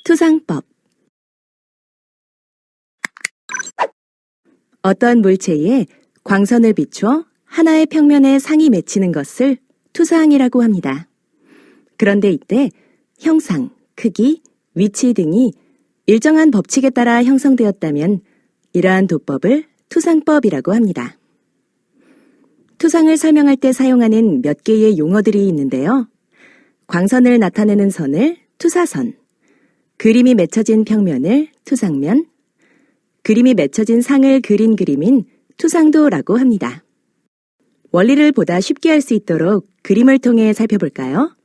투상법. 어떤 물체에 광선을 비춰 하나의 평면에 상이 맺히는 것을 투상이라고 합니다. 그런데 이때 형상, 크기, 위치 등이 일정한 법칙에 따라 형성되었다면 이러한 도법을 투상법이라고 합니다. 투상을 설명할 때 사용하는 몇 개의 용어들이 있는데요. 광선을 나타내는 선을 투사선, 그림이 맺혀진 평면을 투상면, 그림이 맺혀진 상을 그린 그림인 투상도라고 합니다. 원리를 보다 쉽게 할 수 있도록 그림을 통해 살펴볼까요?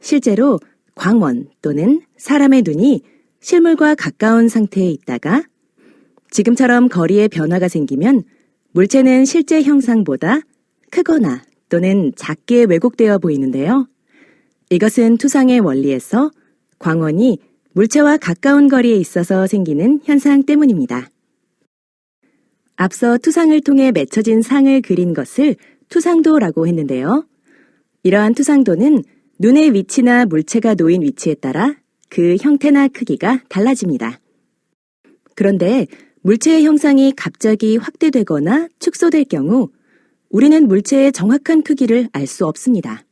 실제로 광원 또는 사람의 눈이 실물과 가까운 상태에 있다가 지금처럼 거리에 변화가 생기면 물체는 실제 형상보다 크거나 또는 작게 왜곡되어 보이는데요. 이것은 투상의 원리에서 광원이 물체와 가까운 거리에 있어서 생기는 현상 때문입니다. 앞서 투상을 통해 맺혀진 상을 그린 것을 투상도라고 했는데요. 이러한 투상도는 눈의 위치나 물체가 놓인 위치에 따라 그 형태나 크기가 달라집니다. 그런데 물체의 형상이 갑자기 확대되거나 축소될 경우 우리는 물체의 정확한 크기를 알 수 없습니다.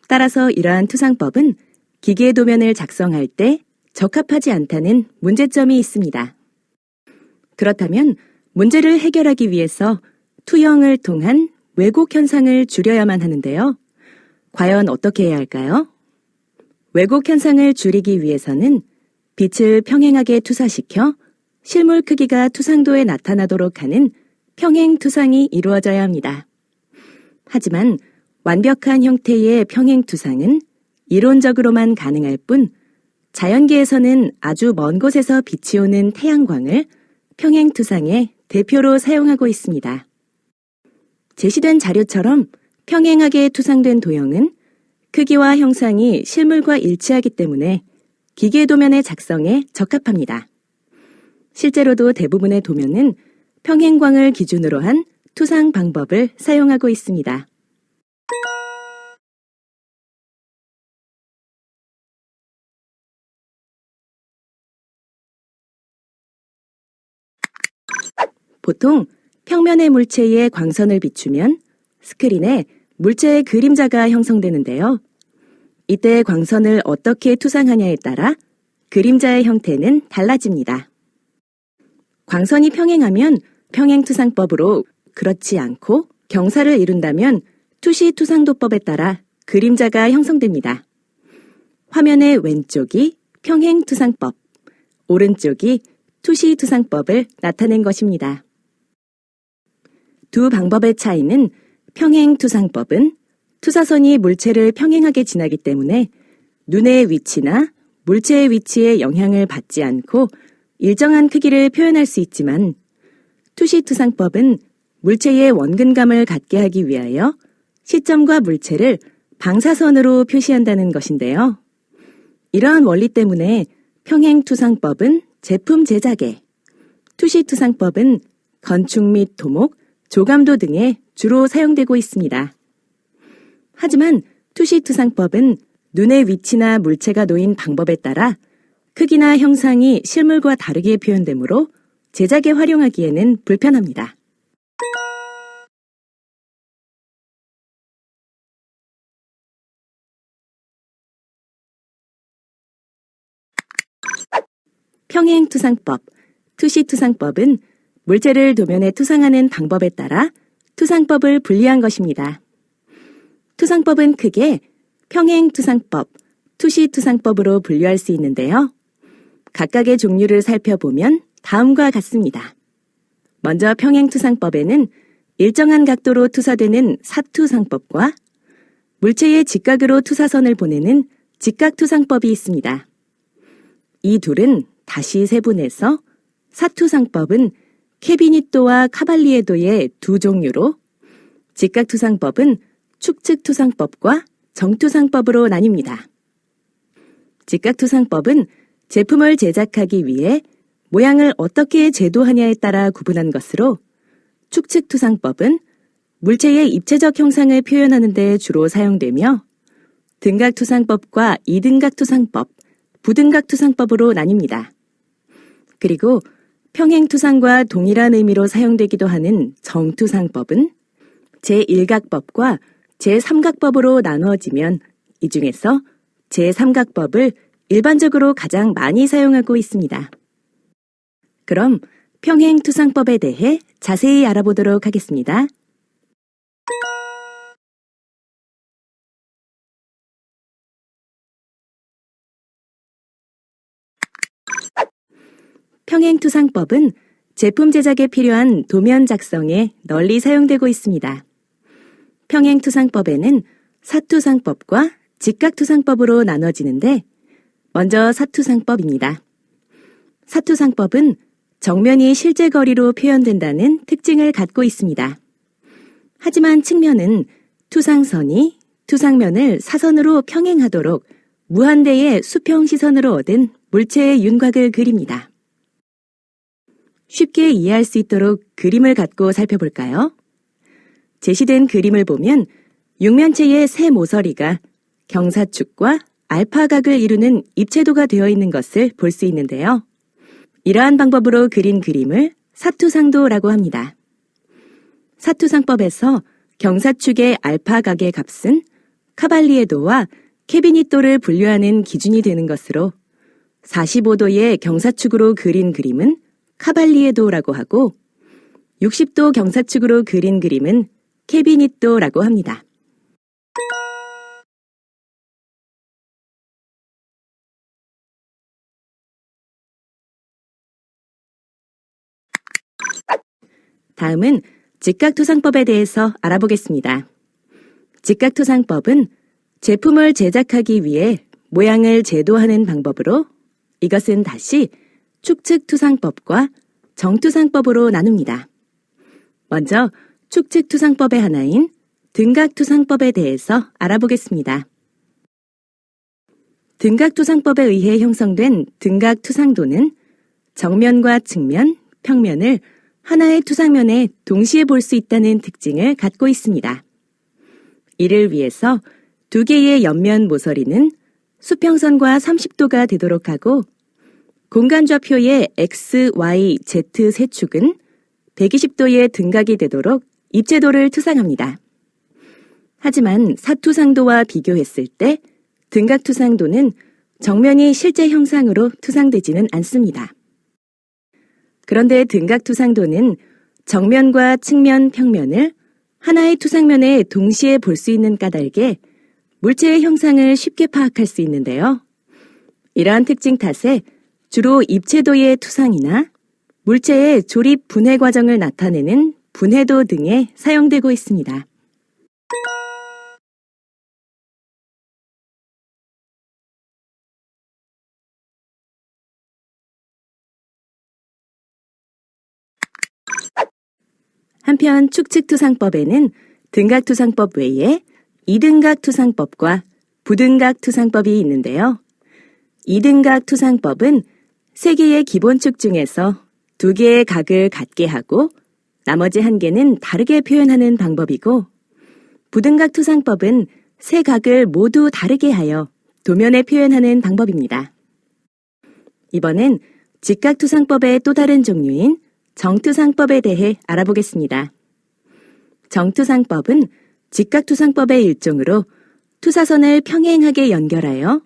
따라서 이러한 투상법은 기계 도면을 작성할 때 적합하지 않다는 문제점이 있습니다. 그렇다면 문제를 해결하기 위해서 투영을 통한 왜곡 현상을 줄여야만 하는데요. 과연 어떻게 해야 할까요? 왜곡 현상을 줄이기 위해서는 빛을 평행하게 투사시켜 실물 크기가 투상도에 나타나도록 하는 평행 투상이 이루어져야 합니다. 하지만 완벽한 형태의 평행 투상은 이론적으로만 가능할 뿐 자연계에서는 아주 먼 곳에서 빛이 오는 태양광을 평행 투상의 대표로 사용하고 있습니다. 제시된 자료처럼 평행하게 투상된 도형은 크기와 형상이 실물과 일치하기 때문에 기계 도면의 작성에 적합합니다. 실제로도 대부분의 도면은 평행광을 기준으로 한 투상 방법을 사용하고 있습니다. 보통 평면의 물체에 광선을 비추면 스크린에 물체의 그림자가 형성되는데요. 이때 광선을 어떻게 투상하냐에 따라 그림자의 형태는 달라집니다. 광선이 평행하면 평행투상법으로, 그렇지 않고 경사를 이룬다면 투시투상도법에 따라 그림자가 형성됩니다. 화면의 왼쪽이 평행투상법, 오른쪽이 투시투상법을 나타낸 것입니다. 두 방법의 차이는 평행투상법은 투사선이 물체를 평행하게 지나기 때문에 눈의 위치나 물체의 위치에 영향을 받지 않고 일정한 크기를 표현할 수 있지만 투시투상법은 물체의 원근감을 갖게 하기 위하여 시점과 물체를 방사선으로 표시한다는 것인데요. 이러한 원리 때문에 평행투상법은 제품 제작에, 투시투상법은 건축 및 토목, 조감도 등에 주로 사용되고 있습니다. 하지만 투시투상법은 눈의 위치나 물체가 놓인 방법에 따라 크기나 형상이 실물과 다르게 표현되므로 제작에 활용하기에는 불편합니다. 평행투상법, 투시투상법은 물체를 도면에 투상하는 방법에 따라 투상법을 분리한 것입니다. 투상법은 크게 평행투상법, 투시투상법으로 분류할 수 있는데요. 각각의 종류를 살펴보면 다음과 같습니다. 먼저 평행투상법에는 일정한 각도로 투사되는 사투상법과 물체의 직각으로 투사선을 보내는 직각투상법이 있습니다. 이 둘은 다시 세분해서 사투상법은 캐비니또와 카발리에도의 두 종류로, 직각투상법은 축측투상법과 정투상법으로 나뉩니다. 직각투상법은 제품을 제작하기 위해 모양을 어떻게 제도하냐에 따라 구분한 것으로, 축측투상법은 물체의 입체적 형상을 표현하는 데 주로 사용되며 등각투상법과 이등각투상법, 부등각투상법으로 나뉩니다. 그리고 평행투상과 동일한 의미로 사용되기도 하는 정투상법은 제1각법과 제3각법으로 나누어지면 이 중에서 제3각법을 일반적으로 가장 많이 사용하고 있습니다. 그럼 평행투상법에 대해 자세히 알아보도록 하겠습니다. 평행투상법은 제품 제작에 필요한 도면 작성에 널리 사용되고 있습니다. 평행투상법에는 사투상법과 직각투상법으로 나눠지는데 먼저 사투상법입니다. 사투상법은 정면이 실제 거리로 표현된다는 특징을 갖고 있습니다. 하지만 측면은 투상선이 투상면을 사선으로 평행하도록 무한대의 수평 시선으로 얻은 물체의 윤곽을 그립니다. 쉽게 이해할 수 있도록 그림을 갖고 살펴볼까요? 제시된 그림을 보면 육면체의 세 모서리가 경사축과 알파각을 이루는 입체도가 되어 있는 것을 볼 수 있는데요. 이러한 방법으로 그린 그림을 사투상도라고 합니다. 사투상법에서 경사축의 알파각의 값은 카발리에도와 케비니또를 분류하는 기준이 되는 것으로 45도의 경사축으로 그린 그림은 카발리에도라고 하고 60도 경사축으로 그린 그림은 케비니또라고 합니다. 다음은 직각투상법에 대해서 알아보겠습니다. 직각투상법은 제품을 제작하기 위해 모양을 제도하는 방법으로 이것은 다시 축측투상법과 정투상법으로 나눕니다. 먼저 축측투상법의 하나인 등각투상법에 대해서 알아보겠습니다. 등각투상법에 의해 형성된 등각투상도는 정면과 측면, 평면을 하나의 투상면에 동시에 볼 수 있다는 특징을 갖고 있습니다. 이를 위해서 두 개의 옆면 모서리는 수평선과 30도가 되도록 하고 공간좌표의 X, Y, Z 세 축은 120도의 등각이 되도록 입체도를 투상합니다. 하지만 사투상도와 비교했을 때 등각투상도는 정면이 실제 형상으로 투상되지는 않습니다. 그런데 등각투상도는 정면과 측면, 평면을 하나의 투상면에 동시에 볼 수 있는 까닭에 물체의 형상을 쉽게 파악할 수 있는데요. 이러한 특징 탓에 주로 입체도의 투상이나 물체의 조립 분해 과정을 나타내는 분해도 등에 사용되고 있습니다. 한편 축측투상법에는 등각투상법 외에 이등각투상법과 부등각투상법이 있는데요. 이등각투상법은 세 개의 기본축 중에서 두 개의 각을 같게 하고 나머지 한 개는 다르게 표현하는 방법이고 부등각투상법은 세 각을 모두 다르게 하여 도면에 표현하는 방법입니다. 이번엔 직각투상법의 또 다른 종류인 정투상법에 대해 알아보겠습니다. 정투상법은 직각투상법의 일종으로 투사선을 평행하게 연결하여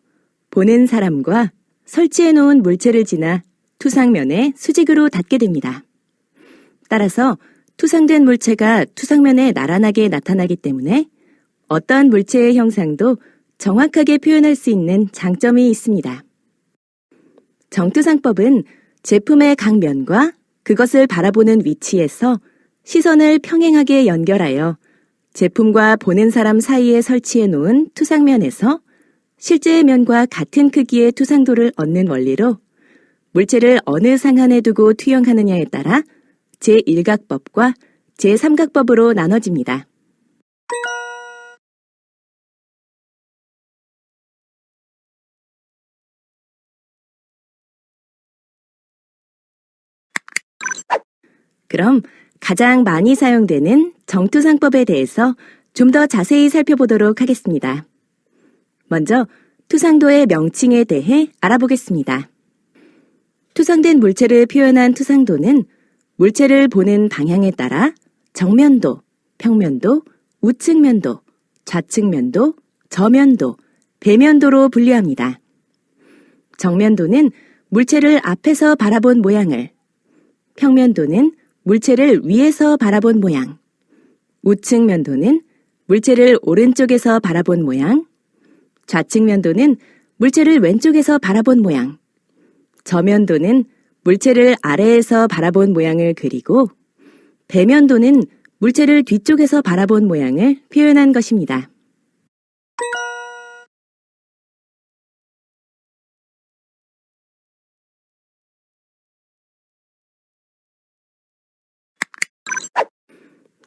보는 사람과 설치해 놓은 물체를 지나 투상면에 수직으로 닿게 됩니다. 따라서 투상된 물체가 투상면에 나란하게 나타나기 때문에 어떠한 물체의 형상도 정확하게 표현할 수 있는 장점이 있습니다. 정투상법은 제품의 각 면과 그것을 바라보는 위치에서 시선을 평행하게 연결하여 제품과 보는 사람 사이에 설치해 놓은 투상면에서 실제의 면과 같은 크기의 투상도를 얻는 원리로 물체를 어느 상한에 두고 투영하느냐에 따라 제1각법과 제3각법으로 나눠집니다. 그럼 가장 많이 사용되는 정투상법에 대해서 좀 더 자세히 살펴보도록 하겠습니다. 먼저 투상도의 명칭에 대해 알아보겠습니다. 투상된 물체를 표현한 투상도는 물체를 보는 방향에 따라 정면도, 평면도, 우측면도, 좌측면도, 저면도, 배면도로 분류합니다. 정면도는 물체를 앞에서 바라본 모양을, 평면도는 물체를 위에서 바라본 모양, 우측면도는 물체를 오른쪽에서 바라본 모양, 좌측면도는 물체를 왼쪽에서 바라본 모양, 저면도는 물체를 아래에서 바라본 모양을 그리고 배면도는 물체를 뒤쪽에서 바라본 모양을 표현한 것입니다.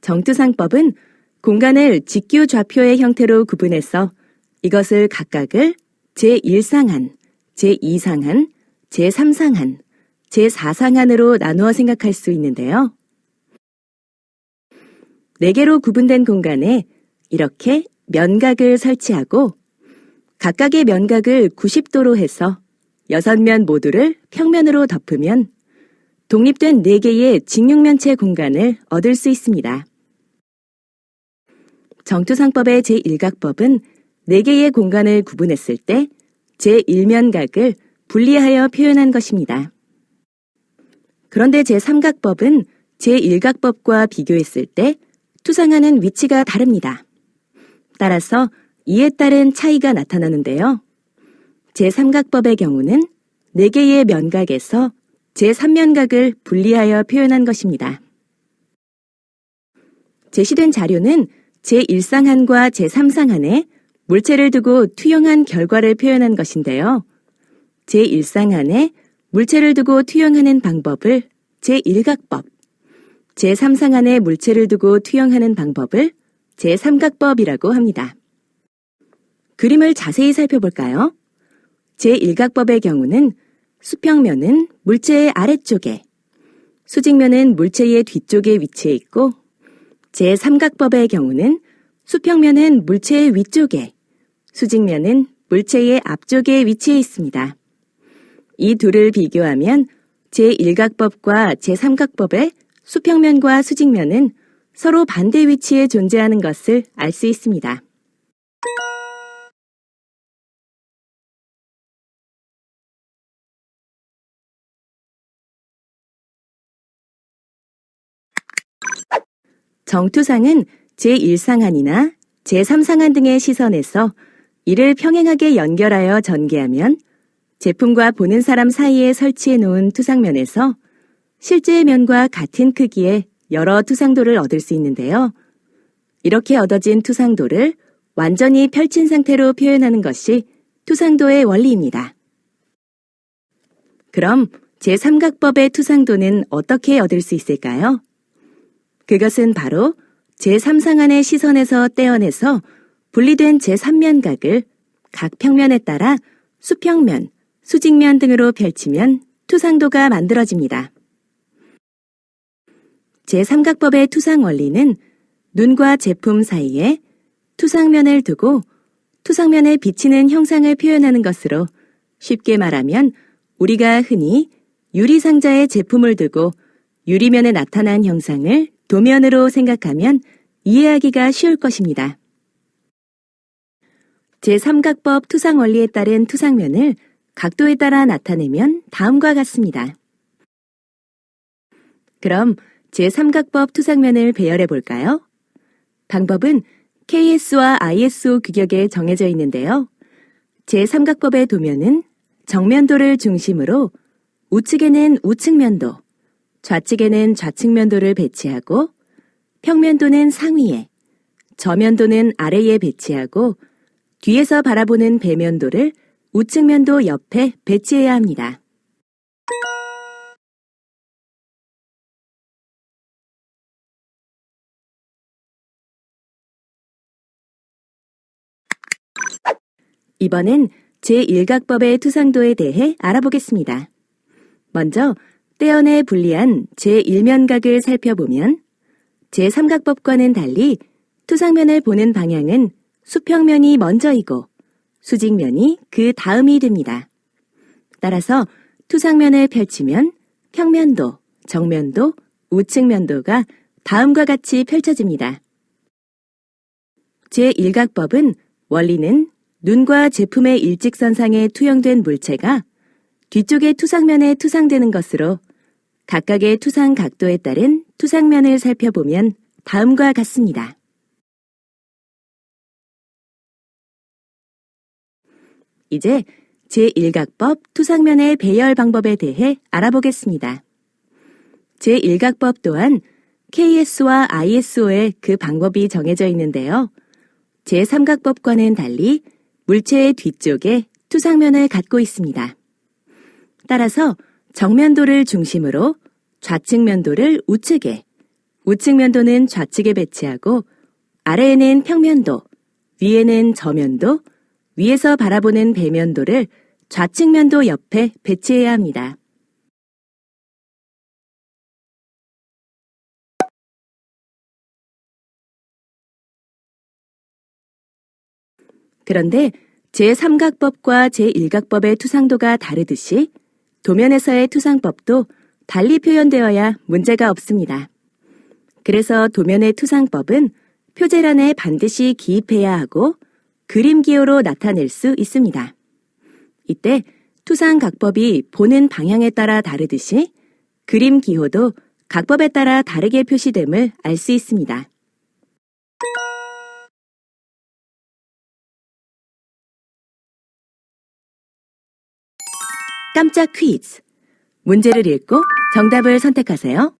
정투상법은 공간을 직규 좌표의 형태로 구분해서 이것을 각각을 제1상한, 제2상한, 제3상한, 제4상한으로 나누어 생각할 수 있는데요. 4개로 구분된 공간에 이렇게 면각을 설치하고 각각의 면각을 90도로 해서 6면 모두를 평면으로 덮으면 독립된 4개의 직육면체 공간을 얻을 수 있습니다. 정투상법의 제1각법은 4개의 공간을 구분했을 때 제1면각을 분리하여 표현한 것입니다. 그런데 제3각법은 제1각법과 비교했을 때 투상하는 위치가 다릅니다. 따라서 이에 따른 차이가 나타나는데요. 제3각법의 경우는 4개의 면각에서 제3면각을 분리하여 표현한 것입니다. 제시된 자료는 제1상한과 제3상한에 물체를 두고 투영한 결과를 표현한 것인데요. 제1상한에 물체를 두고 투영하는 방법을 제1각법, 제3상한에 물체를 두고 투영하는 방법을 제3각법이라고 합니다. 그림을 자세히 살펴볼까요? 제1각법의 경우는 수평면은 물체의 아래쪽에, 수직면은 물체의 뒤쪽에 위치해 있고 제3각법의 경우는 수평면은 물체의 위쪽에, 수직면은 물체의 앞쪽에 위치해 있습니다. 이 둘을 비교하면 제1각법과 제3각법의 수평면과 수직면은 서로 반대 위치에 존재하는 것을 알 수 있습니다. 정투상은 제1상한이나 제3상한 등의 시선에서 이를 평행하게 연결하여 전개하면 제품과 보는 사람 사이에 설치해 놓은 투상면에서 실제의 면과 같은 크기의 여러 투상도를 얻을 수 있는데요. 이렇게 얻어진 투상도를 완전히 펼친 상태로 표현하는 것이 투상도의 원리입니다. 그럼 제3각법의 투상도는 어떻게 얻을 수 있을까요? 그것은 바로 제3상한의 시선에서 떼어내서 분리된 제3면각을 각 평면에 따라 수평면, 수직면 등으로 펼치면 투상도가 만들어집니다. 제3각법의 투상 원리는 눈과 제품 사이에 투상면을 두고 투상면에 비치는 형상을 표현하는 것으로 쉽게 말하면 우리가 흔히 유리상자에 제품을 두고 유리면에 나타난 형상을 도면으로 생각하면 이해하기가 쉬울 것입니다. 제3각법 투상 원리에 따른 투상면을 각도에 따라 나타내면 다음과 같습니다. 그럼 제3각법 투상면을 배열해 볼까요? 방법은 KS와 ISO 규격에 정해져 있는데요. 제3각법의 도면은 정면도를 중심으로 우측에는 우측면도, 좌측에는 좌측면도를 배치하고 평면도는 상위에, 저면도는 아래에 배치하고 뒤에서 바라보는 배면도를 우측면도 옆에 배치해야 합니다. 이번엔 제1각법의 투상도에 대해 알아보겠습니다. 먼저 떼어내 분리한 제1면각을 살펴보면 제3각법과는 달리 투상면을 보는 방향은 수평면이 먼저이고 수직면이 그 다음이 됩니다. 따라서 투상면을 펼치면 평면도, 정면도, 우측면도가 다음과 같이 펼쳐집니다. 제1각법은 원리는 눈과 제품의 일직선상에 투영된 물체가 뒤쪽의 투상면에 투상되는 것으로 각각의 투상 각도에 따른 투상면을 살펴보면 다음과 같습니다. 이제 제1각법 투상면의 배열 방법에 대해 알아보겠습니다. 제1각법 또한 KS와 ISO에 그 방법이 정해져 있는데요. 제3각법과는 달리 물체의 뒤쪽에 투상면을 갖고 있습니다. 따라서 정면도를 중심으로 좌측면도를 우측에, 우측면도는 좌측에 배치하고 아래에는 평면도, 위에는 저면도, 위에서 바라보는 배면도를 좌측면도 옆에 배치해야 합니다. 그런데 제3각법과 제1각법의 투상도가 다르듯이 도면에서의 투상법도 달리 표현되어야 문제가 없습니다. 그래서 도면의 투상법은 표제란에 반드시 기입해야 하고 그림 기호로 나타낼 수 있습니다. 이때 투상각법이 보는 방향에 따라 다르듯이 그림 기호도 각법에 따라 다르게 표시됨을 알 수 있습니다. 깜짝 퀴즈. 문제를 읽고 정답을 선택하세요.